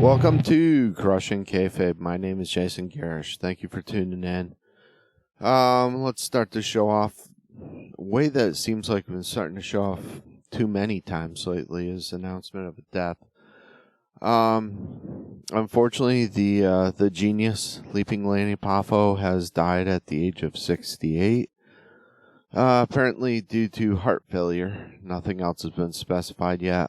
Welcome to Crushing Kayfabe. My name is Jason Garish. Thank you for tuning in. Let's start the show off. A way that it seems like we've been starting to show off too many times lately is announcement of a death. Unfortunately, the genius Leaping Lanny Poffo has died at the age of 68. Apparently due to heart failure. Nothing else has been specified yet.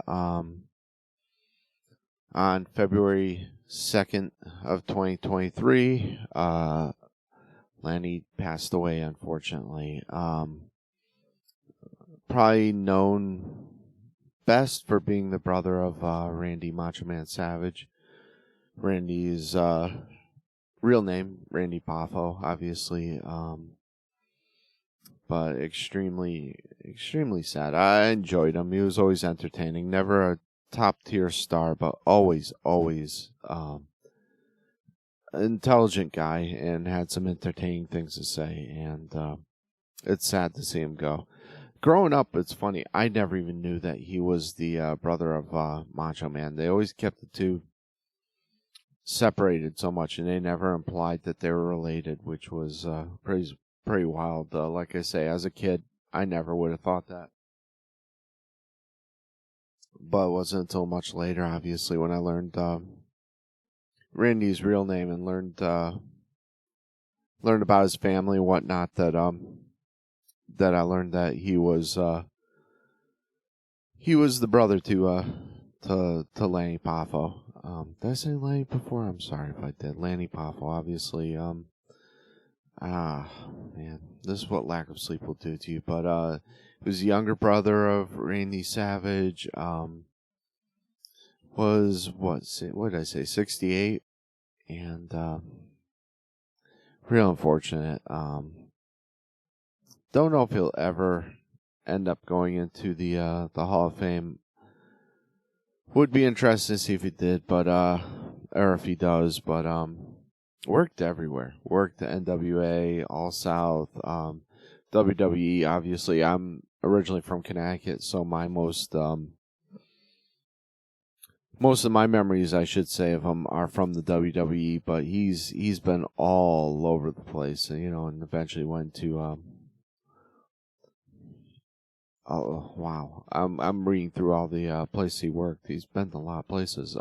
On February 2nd of 2023, Lanny passed away, unfortunately. Probably known best for being the brother of Randy Macho Man Savage. Randy's real name, Randy Poffo, obviously. But extremely, extremely sad. I enjoyed him. He was always entertaining. Never a top-tier star, but always intelligent guy and had some entertaining things to say. And it's sad to see him go. Growing up, it's funny. I never even knew that he was the brother of Macho Man. They always kept the two separated so much, and they never implied that they were related, which was pretty wild. Like I say, as a kid, I never would have thought that. But it wasn't until much later, obviously, when I learned Randy's real name and learned about his family and whatnot, that I learned that he was the brother to Lanny Poffo. Did I say Lanny before? I'm sorry if I did. Lanny Poffo, obviously. Man, this is what lack of sleep will do to you. But he was the younger brother of Randy Savage. Was what did I say? 68, and real unfortunate. Don't know if he'll ever end up going into the Hall of Fame. Would be interesting to see if he did, but or if he does. But worked everywhere. Worked at NWA, All South, WWE. Obviously, I'm originally from Connecticut, so my most of my memories, I should say, of him are from the WWE. But he's been all over the place, and eventually went to oh wow, I'm reading through all the places he worked. He's been to a lot of places.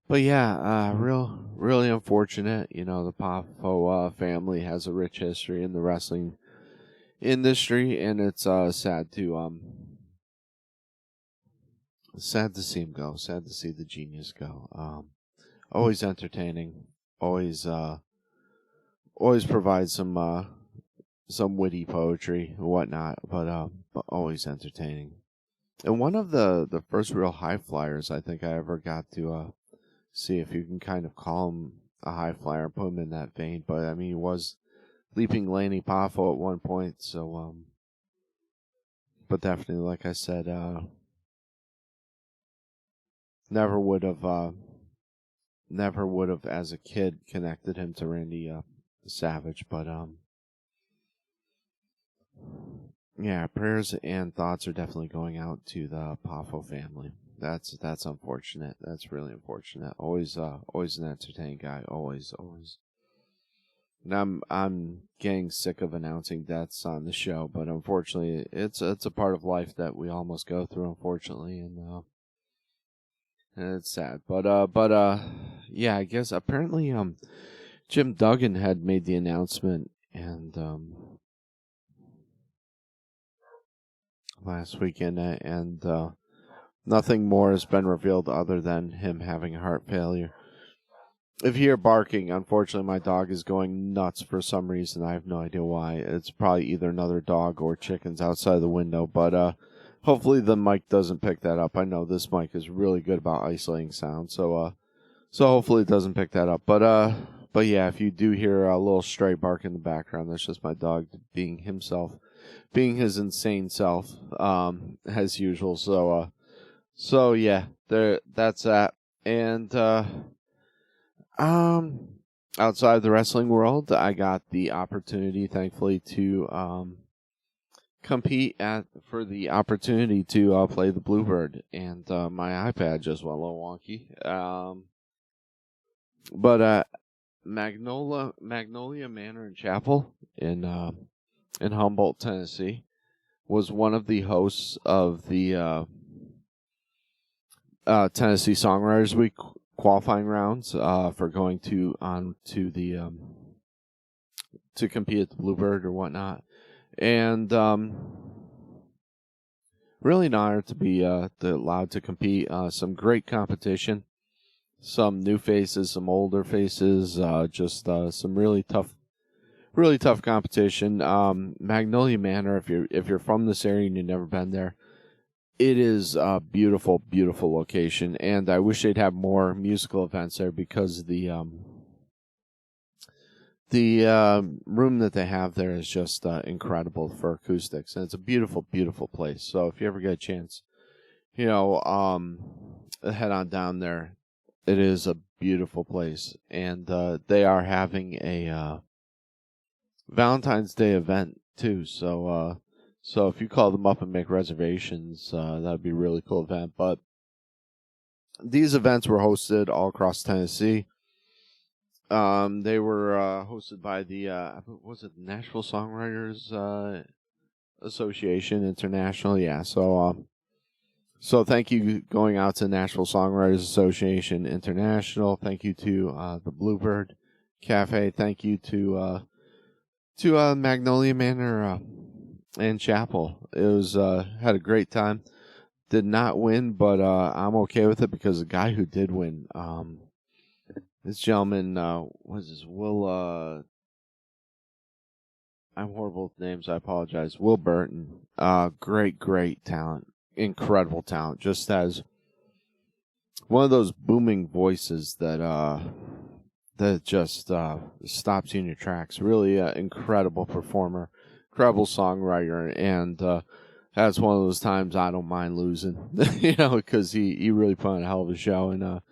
But yeah, really unfortunate. The Poffo family has a rich history in the wrestling industry, and it's sad to see him go. Sad to see the genius go. Always entertaining. Always provides some witty poetry and whatnot, but always entertaining. And one of the first real high flyers I think I ever got to see, if you can kind of call him a high flyer and put him in that vein. But I mean, he was Leaping Lanny Poffo at one point, so but definitely, like I said, never would have as a kid connected him to Randy Savage. But yeah, prayers and thoughts are definitely going out to the Poffo family. That's unfortunate. That's really unfortunate. Always an entertaining guy. Always. And I'm getting sick of announcing deaths on the show, but unfortunately, it's a part of life that we all must go through. Unfortunately, and it's sad. But yeah, I guess apparently Jim Duggan had made the announcement, and last weekend, and nothing more has been revealed other than him having heart failure. If you hear barking, unfortunately, my dog is going nuts for some reason. I have no idea why. It's probably either another dog or chickens outside the window, but hopefully the mic doesn't pick that up. I know this mic is really good about isolating sound, so hopefully it doesn't pick that up. But yeah, if you do hear a little stray bark in the background, that's just my dog being himself, being his insane self, as usual. So yeah, that's that. And outside of the wrestling world, I got the opportunity, thankfully, to compete for the opportunity to play the Bluebird, and my iPad just went a little wonky. But Magnolia Manor and Chapel in Humboldt, Tennessee, was one of the hosts of the Tennessee Songwriters Week qualifying rounds for going to the to compete at the Bluebird or whatnot, and really an honor to be allowed to compete. Some great competition, some new faces, some older faces, just some really tough competition. Magnolia Manor, if you're from this area and you've never been there, it is a beautiful, beautiful location, and I wish they'd have more musical events there because the room that they have there is just incredible for acoustics, and it's a beautiful, beautiful place. So if you ever get a chance, head on down there. It is a beautiful place, and they are having a Valentine's Day event too. So if you call them up and make reservations, that'd be a really cool event. But these events were hosted all across Tennessee. They were hosted by the was it the Nashville Songwriters Association International? Yeah. So thank you going out to Nashville Songwriters Association International. Thank you to the Bluebird Cafe. Thank you to Magnolia Manor and Chapel. It was had a great time. Did not win, but I'm okay with it because the guy who did win, this gentleman, what is this? Will, I'm horrible with names. I apologize. Will Burton. Great talent. Incredible talent. Just has one of those booming voices that just stops you in your tracks. Really incredible performer, incredible songwriter, and that's one of those times I don't mind losing, because he really put on a hell of a show, and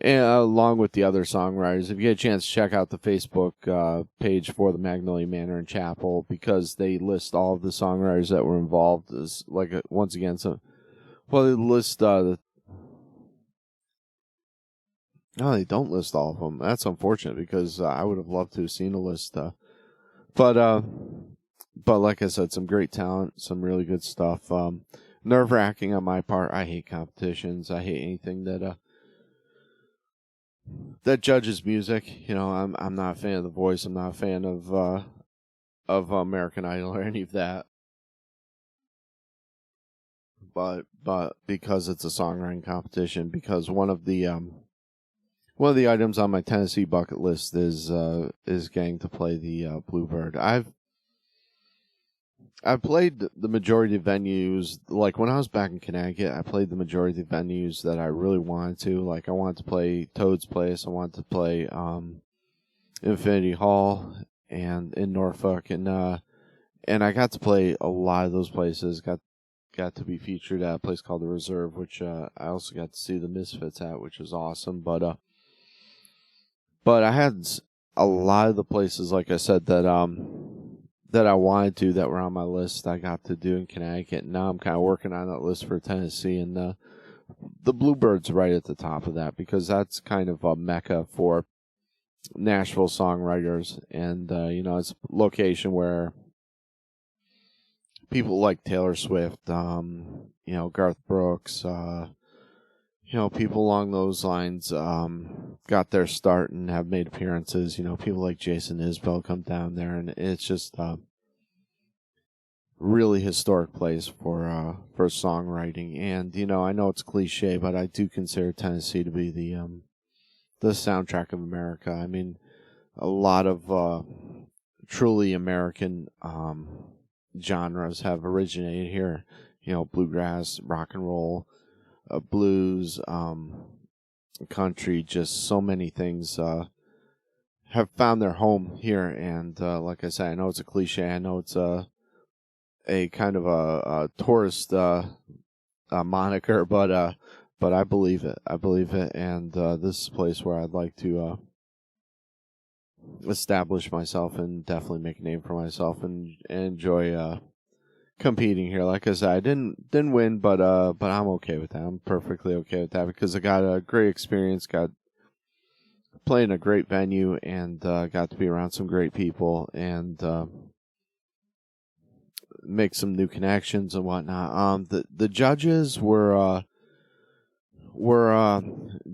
along with the other songwriters. If you get a chance to check out the Facebook page for the Magnolia Manor and Chapel, because they list all of the songwriters that were involved, as once again, they list no, they don't list all of them. That's unfortunate because I would have loved to have seen a list. But like I said, some great talent, some really good stuff. Nerve-wracking on my part. I hate competitions. I hate anything that judges music. I'm not a fan of The Voice. I'm not a fan of American Idol or any of that. But because it's a songwriting competition, because one of the items on my Tennessee bucket list is getting to play the Bluebird. I've played the majority of venues. Like when I was back in Connecticut, I played the majority of venues that I really wanted to. Like I wanted to play Toad's Place. I wanted to play Infinity Hall and in Norfolk, and I got to play a lot of those places. Got to be featured at a place called the Reserve, which I also got to see the Misfits at, which was awesome. But I had a lot of the places, like I said, that I wanted to, that were on my list, I got to do in Connecticut. And now I'm kind of working on that list for Tennessee, and the Bluebird's right at the top of that because that's kind of a mecca for Nashville songwriters, and it's a location where people like Taylor Swift, Garth Brooks, people along those lines got their start and have made appearances. People like Jason Isbell come down there, and it's just a really historic place for songwriting. And I know it's cliche, but I do consider Tennessee to be the soundtrack of America. I mean, a lot of truly American genres have originated here. Bluegrass, rock and roll, blues, country, just so many things have found their home here. And like I said, I know it's a cliche. I know it's a kind of a tourist moniker, but I believe it. I believe it, and this is a place where I'd like to establish myself and definitely make a name for myself and enjoy competing here. Like I said, I didn't win, but I'm okay with that. I'm perfectly okay with that because I got a great experience, got playing a great venue, and got to be around some great people and make some new connections and whatnot. The judges were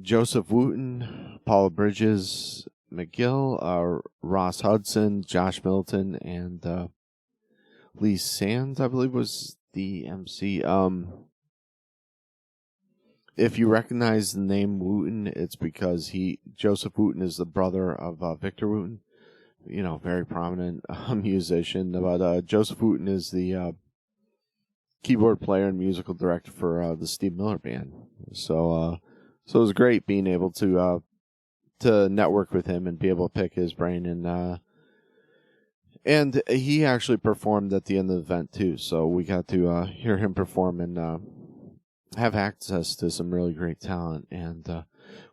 Joseph Wooten, Paula Bridges McGill, Ross Hudson, Josh Milton, and Lee Sands, I believe, was the MC. If you recognize the name Wooten, it's because Joseph Wooten is the brother of Victor Wooten, very prominent musician. But Joseph Wooten is the keyboard player and musical director for the Steve Miller Band. So it was great being able to network with him and be able to pick his brain, and he actually performed at the end of the event too. So we got to hear him perform and have access to some really great talent. And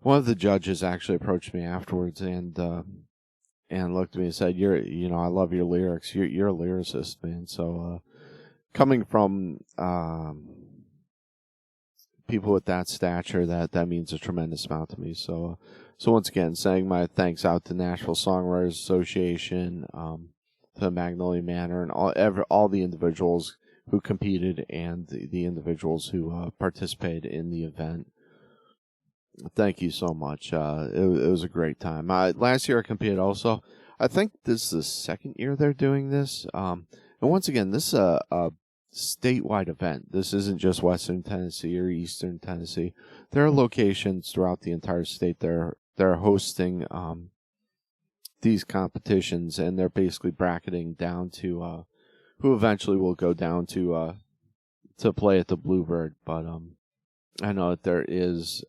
one of the judges actually approached me afterwards and looked at me and said, I love your lyrics. You're a lyricist, man. So coming from people with that stature, that means a tremendous amount to me. So once again, saying my thanks out to Nashville Songwriters Association, to Magnolia Manor, and all the individuals who competed and the individuals who participated in the event. Thank you so much. It was a great time. Last year I competed also. I think this is the second year they're doing this. And once again, this is a statewide event. This isn't just Western Tennessee or Eastern Tennessee. There are locations throughout the entire state they're hosting these competitions, and they're basically bracketing down to who eventually will go down to play at the Bluebird. But I know that there is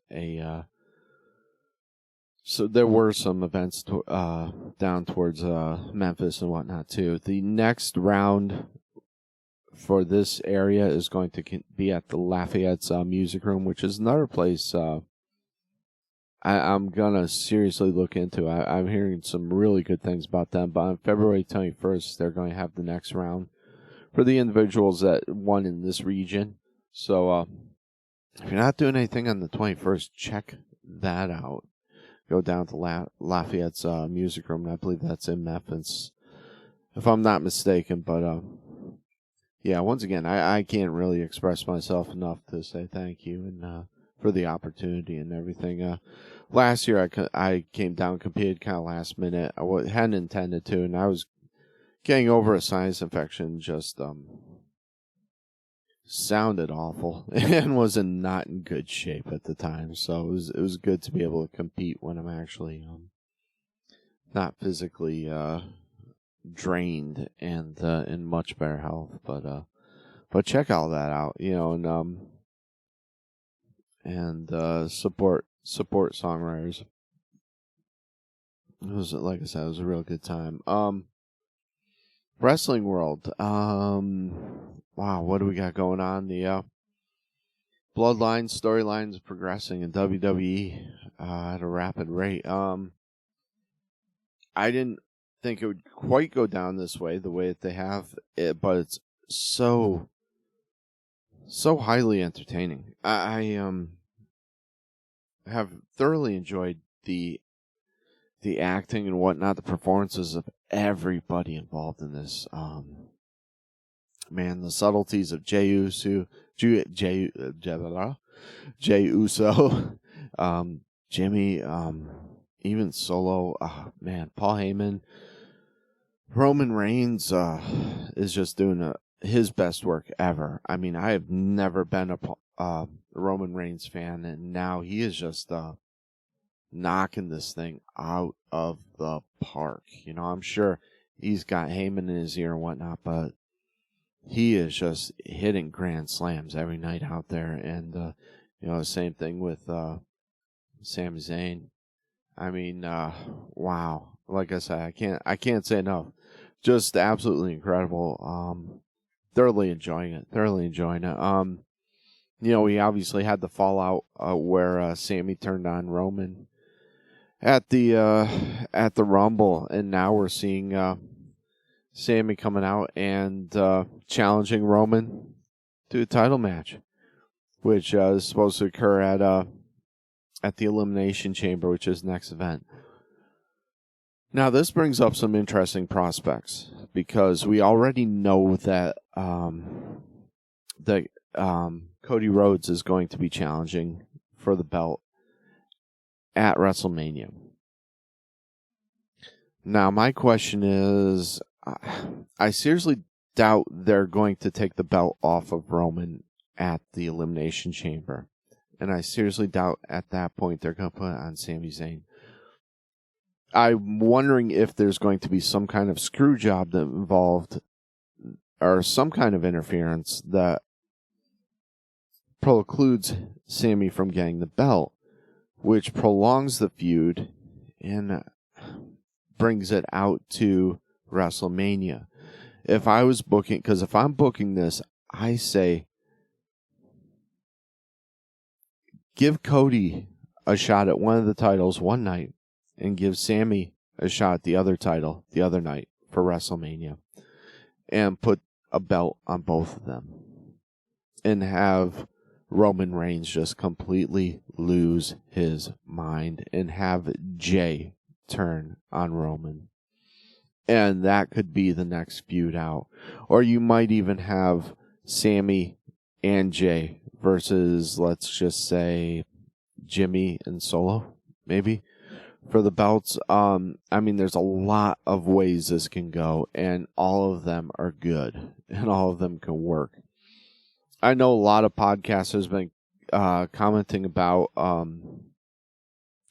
so there were some events down towards Memphis and whatnot too. The next round for this area is going to be at the Lafayette's Music Room, which is another place I'm going to seriously look into. I'm hearing some really good things about them. But on February 21st, they're going to have the next round for the individuals that won in this region. So if you're not doing anything on the 21st, check that out. Go down to Lafayette's Music Room. I believe that's in Memphis, if I'm not mistaken. But yeah, once again, I can't really express myself enough to say thank you and for the opportunity and everything. Last year, I came down and competed kind of last minute. I hadn't intended to, and I was getting over a sinus infection. Just sounded awful and was not in good shape at the time. So it was good to be able to compete when I'm actually not physically drained and in much better health. But check all that out, and support songwriters. It was, like I said, it was a real good time. Wrestling world. Wow, what do we got going on? The Bloodline storyline is progressing in WWE at a rapid rate. I didn't think it would quite go down this way, the way that they have it, but it's so highly entertaining. I have thoroughly enjoyed the acting and whatnot, the performances of everybody involved in this. Man, the subtleties of Jey Uso, Jimmy, even Solo. Man, Paul Heyman, Roman Reigns is just doing his best work ever. I mean, I have never been a Roman Reigns fan, and now he is just knocking this thing out of the park. I'm sure he's got Heyman in his ear and whatnot, but he is just hitting grand slams every night out there. And the same thing with Sami Zayn. I mean, wow. Like I said, I can't say enough. Just absolutely incredible. Thoroughly enjoying it. We obviously had the fallout where Sami turned on Roman at the Rumble, and now we're seeing Sammy coming out and challenging Roman to a title match, which is supposed to occur at the Elimination Chamber, which is next event. Now, this brings up some interesting prospects because we already know that Cody Rhodes is going to be challenging for the belt at WrestleMania. Now, my question is, I seriously doubt they're going to take the belt off of Roman at the Elimination Chamber. And I seriously doubt at that point they're going to put it on Sami Zayn. I'm wondering if there's going to be some kind of screw job that involved or some kind of interference that precludes Sami from getting the belt, which prolongs the feud and brings it out to WrestleMania. If I was booking, because if I'm booking this, I say give Cody a shot at one of the titles one night and give Sami a shot at the other title the other night for WrestleMania and put a belt on both of them and have Roman Reigns just completely lose his mind and have Jay turn on Roman. And that could be the next feud out. Or you might even have Sami and Jay versus, let's just say, Jimmy and Solo, maybe, for the belts. I mean, there's a lot of ways this can go, and all of them are good, and all of them can work. I know a lot of podcasters have been commenting about,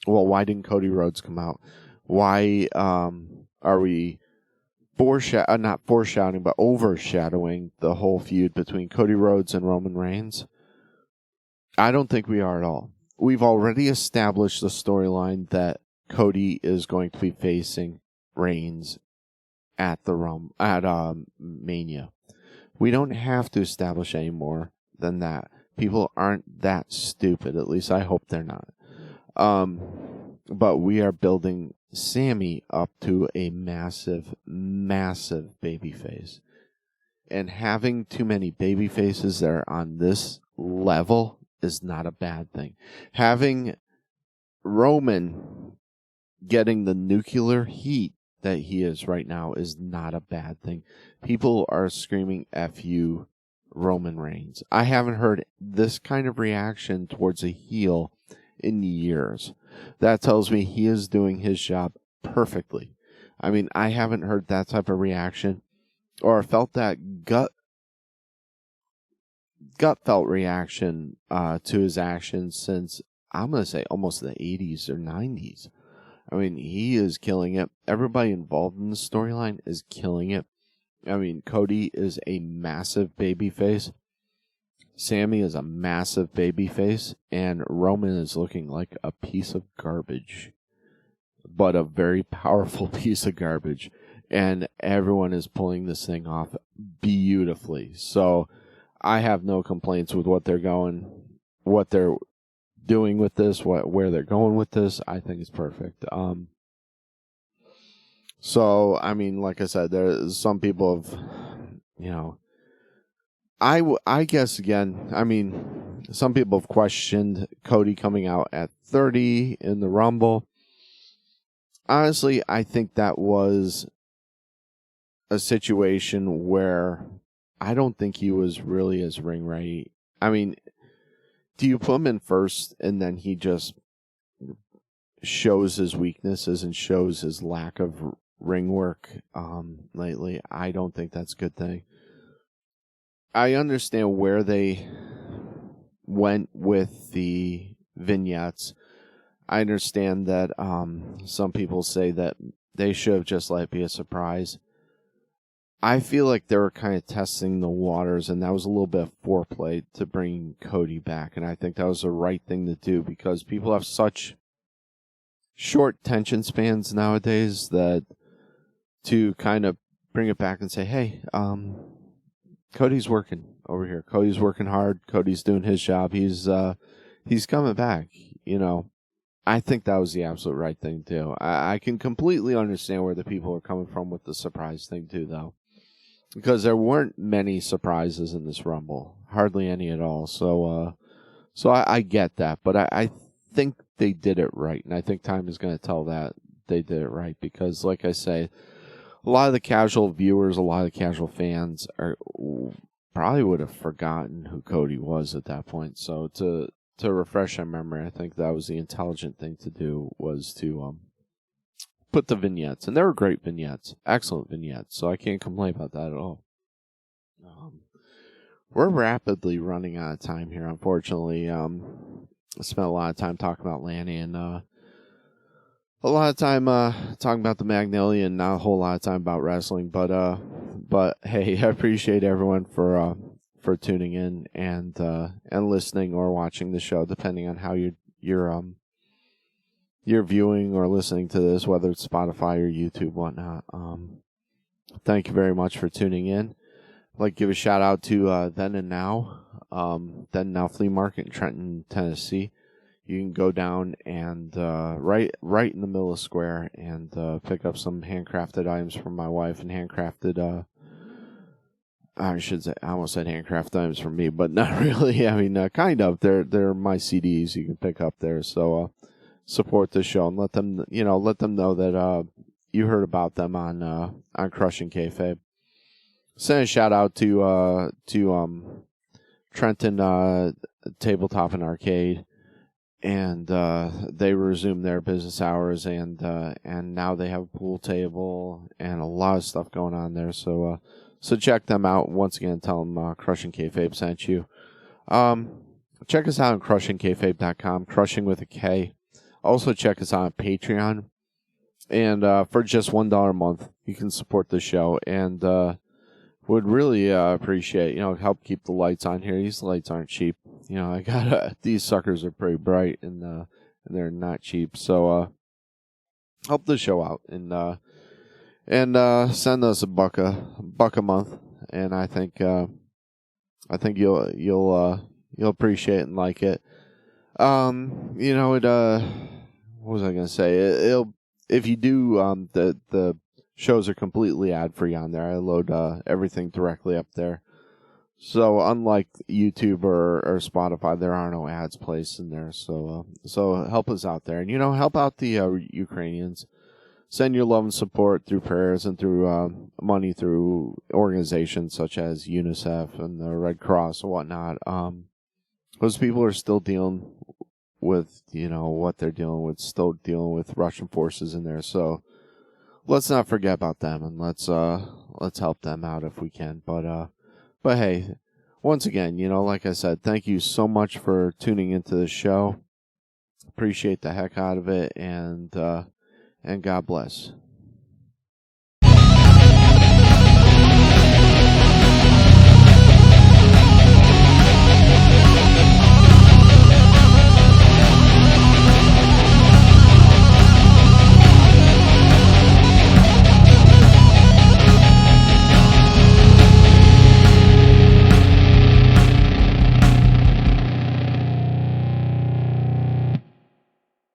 why didn't Cody Rhodes come out? Why are we not foreshadowing, but overshadowing the whole feud between Cody Rhodes and Roman Reigns? I don't think we are at all. We've already established the storyline that Cody is going to be facing Reigns at Mania. We don't have to establish any more than that. People aren't that stupid. At least I hope they're not. But we are building Sami up to a massive, massive babyface. And having too many babyfaces that are on this level is not a bad thing. Having Roman getting the nuclear heat that he is right now is not a bad thing. People are screaming F you, Roman Reigns. I haven't heard this kind of reaction towards a heel in years. That tells me he is doing his job perfectly. I mean, I haven't heard that type of reaction or felt that gut felt reaction to his actions since, I'm going to say, almost the 80s or 90s. I mean, he is killing it. Everybody involved in the storyline is killing it. I mean, Cody is a massive babyface. Sami is a massive babyface. And Roman is looking like a piece of garbage. But a very powerful piece of garbage. And everyone is pulling this thing off beautifully. So I have no complaints with what they're doing with this, where they're going with this. I think it's perfect. So, I mean, like I said, there's some people have, I guess, again, I mean, some people have questioned Cody coming out at 30 in the Rumble. Honestly, I think that was a situation where I don't think he was really as ring ready. I mean, do you put him in first and then he just shows his weaknesses and shows his lack of ring work lately? I don't think that's a good thing. I understand where they went with the vignettes. I understand that some people say that they should have just let it be a surprise. I feel like they were kind of testing the waters, and that was a little bit of foreplay to bring Cody back, and I think that was the right thing to do because people have such short attention spans nowadays that to kind of bring it back and say, hey, Cody's working over here. Cody's working hard. Cody's doing his job. He's coming back, I think that was the absolute right thing too. I can completely understand where the people are coming from with the surprise thing too, though, because there weren't many surprises in this Rumble, hardly any at all. So I get that, but I think they did it right, and I think time is going to tell that they did it right, because, like I say, a lot of the casual viewers, a lot of the casual fans probably would have forgotten who Cody was at that point. So to refresh their memory, I think that was the intelligent thing to do, was to put the vignettes, and they were great vignettes, excellent vignettes. So I can't complain about that at all. We're rapidly running out of time here, unfortunately. I spent a lot of time talking about Lanny, and a lot of time talking about the Magnolia, and not a whole lot of time about wrestling. But hey, I appreciate everyone for tuning in and listening or watching the show, depending on how you're viewing or listening to this, whether it's Spotify or YouTube, whatnot. Thank you very much for tuning in. I'd like to give a shout out to Then and Now, Then and Now Flea Market in Trenton, Tennessee. You can go down and right in the middle of the square and pick up some handcrafted items from my wife, and handcrafted. I should say, I almost said handcrafted items from me, but not really. I mean, kind of. They're my CDs you can pick up there. So support the show and let them know that you heard about them on Crushing Kayfabe. Send a shout out to Trenton Tabletop and Arcade, and they resumed their business hours, and now they have a pool table and a lot of stuff going on there. So check them out. Once again, tell them Crushing Kayfabe sent you. Check us out on CrushingKayfabe.com, Crushing with a K. Also check us out on Patreon, and for just $1 a month, you can support the show, and would really appreciate, help keep the lights on here. These lights aren't cheap. I got these suckers are pretty bright, and they're not cheap. So help the show out, and send us a buck a month, and I think you'll appreciate it and like it. What was I gonna say? It'll, if you do, the shows are completely ad-free on there. I load everything directly up there. So unlike YouTube or Spotify, there are no ads placed in there. So help us out there, and help out the Ukrainians. Send your love and support through prayers and through money through organizations such as UNICEF and the Red Cross and whatnot. Those people are still dealing with what they're dealing with, still dealing with Russian forces in there. So let's not forget about them, and let's help them out if we can. But hey, once again, like I said, thank you so much for tuning into the show. Appreciate the heck out of it, and God bless.